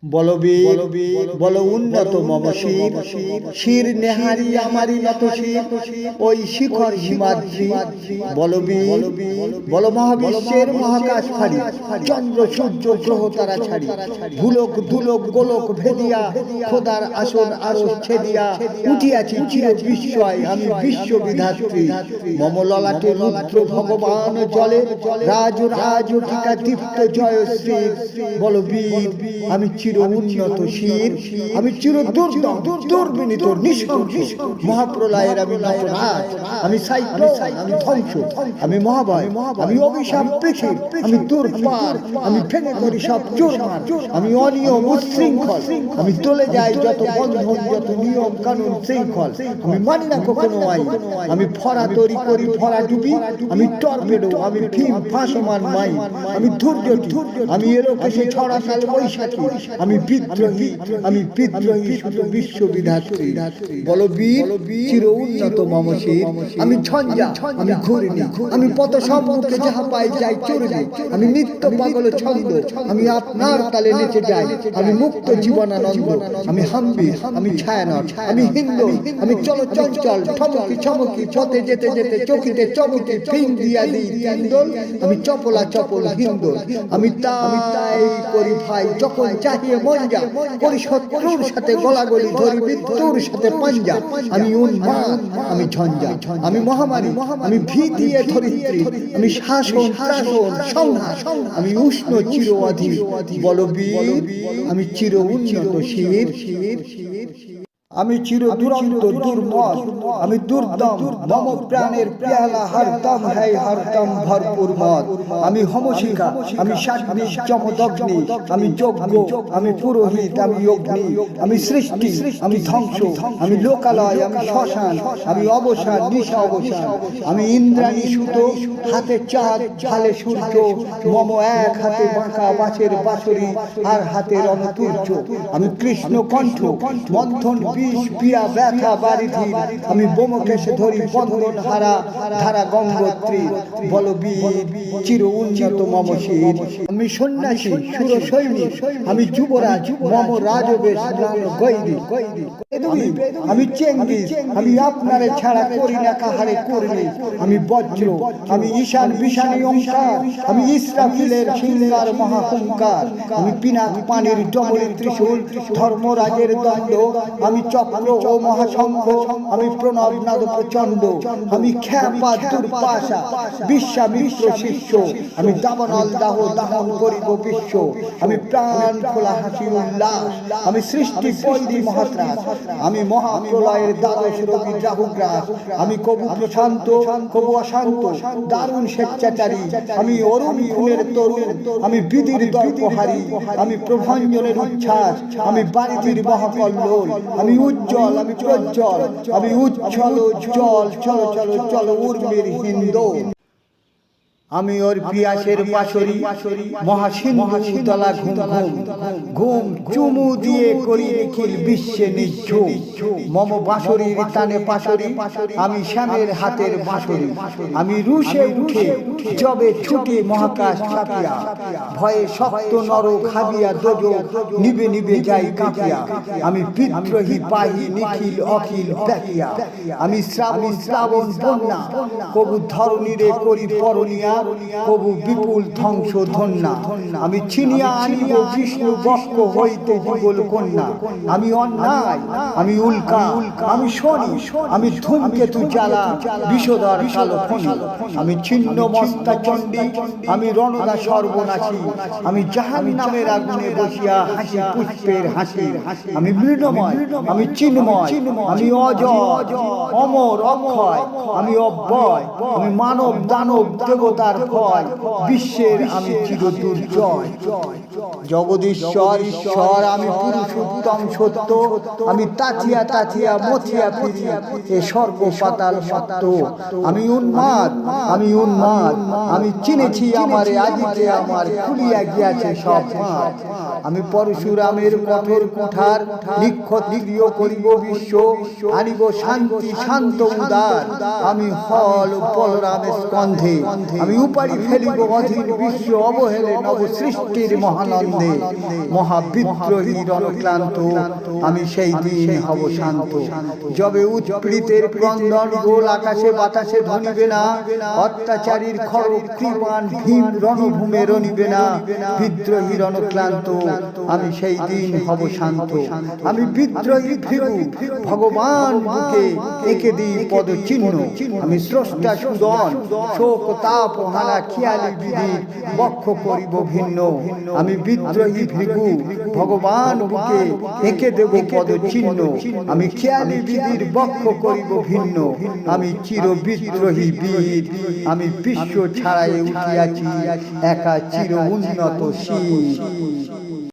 বলবীর বল উন্নত মম শির শির নেহারি আমারি নত শির ওই শিখর হিমাদ্রি বলবীর বল মহাবিশ্বের মহাকাশ ফাড়ি চন্দ্র সূর্য গ্রহ তারা ছাড়ি ভুলক ধুলক গোলক ভেদিয়া খোদার আসন আরো ছেদিয়া উঠিয়াছি চির বিস্ময় আমি বিশ্ব বিধাত্রী মম ললাটে রুদ্র ভগবান জলে রাজ রাজ টিকা দীপ্ত জয়শ্রী বলবীর আমি চির উন্নত শির আমি চির দুর্বিনীত নিঃশংস মহাপ্রলয়ের আমি নটরাজ আমি সাইক্লোন আমি ধ্বংস আমি মহাভয় আমি অভিশাপ পৃথিবী আমি দুর্বার আমি ভেঙে করি সব চোরমার আমি অনিয়ম উচ্ছৃঙ্খল আমি চলে যাই যত বন্ধন যত নিয়ম কানুন শৃঙ্খল আমি মানি না কখনো আইন আমি ফরা তৈরি করি ফরা ডুবি আমি টর্পেডো আমি ভীম ফাঁসমান মাই আমি ধৈর্য আমি এলোকেশে ছড়া কাল বৈশাখী আমি বিদ্রোহী আমি বিদ্রোহী শুধু বিশ্ববিধাত্রী বলবীর চির উন্নত মম শির আমি ঝঞ্ঝা আমি ঘূর্ণি আমি পথ সম্মুখে যাহা পাই যাই চুরনি আমি নিত্য পাগল ছন্দ আমি আপনার তালে নেচে যাই আমি মুক্ত জীবনানন্দ আমি হাম্বি আমি ছায়ানট আমি হিন্দু আমি চল চঞ্চল ঠমকি চমকি পথে যেতে যেতে চকিতে চমকি ফিং দিয়া দিই ক্যান্ডল আমি চপলা চপল হিন্দুল আমি তাই করি ভাই যখন চাহিয়ে মঞ্জা করি শত্রুর সাথে গলাগলি ধরি মৃত্যুর সাথে পাঞ্জা আমি উন্মাদ আমি ঝঞ্ঝা আমি মহামারী আমি ভীতিয়ে ধরিত্রী আমি শাসন শাসন সংহার আমি উষ্ণ চির অধীর বলবীর আমি চির উন্নত শির আমি চির দুরন্ত দুর্মদ আমি দুর্দম মম প্রাণের প্যালা হরদম হ্যায় হরদম ভরপুর মদ আমি হোমশিখা আমি সাগ্নি চমদগ্নি আমি যজ্ঞ আমি পুরোহিত আমি অগ্নি আমি সৃষ্টি আমি ধ্বংস আমি লোকালয় আমি শ্মশান আমি অবসান নিশা অবসান আমি ইন্দ্রাণী সুতো হাতে চাঁদ ঝালে সূর্য মম এক হাতে বাঁকা বাঁশের বাঁশরি আর হাতে রণতুর্য আমি কৃষ্ণ কণ্ঠ মন্থন পিয়া ব্যথা বারিধি আমি বোমকেশে ধরি বন্ধন হারা ধারা গঙ্গোত্রী বলবীর চির উন্নত মম শির আমি সন্ন্যাসী সুর সৈনিক আমি যুবরাজ মম রাজবেশ গৈরি আমি চেঙ্গিস আমি আপনারে ছাড়া করি না কাহারে করনি আমি বজ্র আমি ঈশান বিশানী ওঙ্কার আমি ইসরাফিলের সিংহার মহাহুঙ্কার আমি পিনাক পানির ডমরি ত্রিশূল ধর্মরাজের দণ্ড আমি চক্র ও মহাশঙ্খ আমি প্রণব নাদ প্রচণ্ড আমি খ্যাপা দুর্বাসা বিশ্বামিত্র শিষ্য আমি দাবানল দাহ দাহন করিব বিশ্ব আমি প্রাণ খোলা হাসি উল্লাস আমি সৃষ্টি বৈরী মহাত্রাস আমি মহাপ্রলয়ের দ্বাদশ রবি রাহুগ্রাস আমি কবু প্রশান্ত কবু অশান্ত দারুণ স্বেচ্ছাচারী আমি অরুণ খুনের তরুণ আমি বিধির দর্পহারী আমি প্রভঞ্জনের উচ্ছ্বাস আমি বারিধির মহাকল্লোল আমি উজ্জ্বল আমি প্রজ্জ্বল আমি উজ্জ্বল জল চলো চলো চলো উর্মির হিন্দু আমি ওর পিয়াসের বাঁশরি মহাসিন্ধু তলা ঘুম ঘুম ঘুম চুমু দিয়ে করি নিখিল বিশ্বে নিঝুম মম বাঁশরির টানে পাশরি আমি শ্যামের হাতের বাঁশরি আমি রুশে উঠে জবে ছুটি মহাকাশ ছাপিয়া ভয়ে শক্ত নর খাবিয়া দোজ নিবে নিবে যাই কাঁপিয়া আমি বিদ্রোহী পাহি নিখিল অখিল ব্যাকিয়া আমি শ্রাবণ শ্রাবণ বন্যা কবু ধরণীরে করি পরনিয়া কবু বিপুল ধ্বংস ধন্যা আমি ছিনিয়া আনিব বিষ্ণু বক্ষ হইতে যুগল কন্যা আমি অন্যায় আমি উল্কা আমি শনি আমি ধূমকেতু জ্বালা বিষধর কালো ফণি আমি ছিন্ন মস্তা চণ্ডী আমি রণদা সর্বনাশী আমি জাহান্নামের আগুনে বসিয়া হাসি পুষ্পের হাসি আমি মৃণময় আমি চিন্ময় আমি অজয় অমর অক্ষয় আমি অব্যয় আমি মানব দানব দেবতার ভয় বিশ্বের আমি চির দুর্জয় জগদীশ্বর ঈশ্বর আমি পুরুষোত্তম সত্য আমি তাথিয়া তাথিয়া মথিয়া ফিরি এ স্বর্গ পাতাল সত্য আমি উন্মাদ আমি উন্মাদ আমি চিনেছি আমারে আজকে আমার খুলিয়া গিয়াছে সব মাঠ আমি পরশুরামের কঠোর কুঠার নিক্ষত্রিয় করিব বিশ্ব আনিব শান্তি শান্ত উদার আমি হল বলরামের স্কন্ধে আমি আমি উপাড়ি ফেলিব অধীন বিশ্ব অবহেলে নব সৃষ্টির মহানন্দে মহাবিদ্রোহী রণক্লান্ত আমি সেই দিন হব শান্ত যবে উৎপীড়িতের ক্রন্দন গোল আকাশে বাতাসে ধ্বনিবে না অত্যাচারীর খড়গ কৃপাণ ভীম রণভূমে রণিবে না বিদ্রোহী রণক্লান্ত আমি সেই দিন হব শান্ত আমি বিদ্রোহী ভৃগু ভগবান বুকে এঁকে দিই পদচিহ্ন আমি স্রষ্টা সুদন শোক তাপ হানা খেয়ালি বিধির বক্ষ করিব ভিন্ন আমি বিদ্রোহী ভৃগু ভগবান বুকে এঁকে দেব পদচিহ্ন আমি খেয়ালি বিধির বক্ষ করিব ভিন্ন আমি চির বিদ্রোহী বীর আমি বিশ্ব ছাড়াই উঠিয়াছি একা চির উন্নত শির।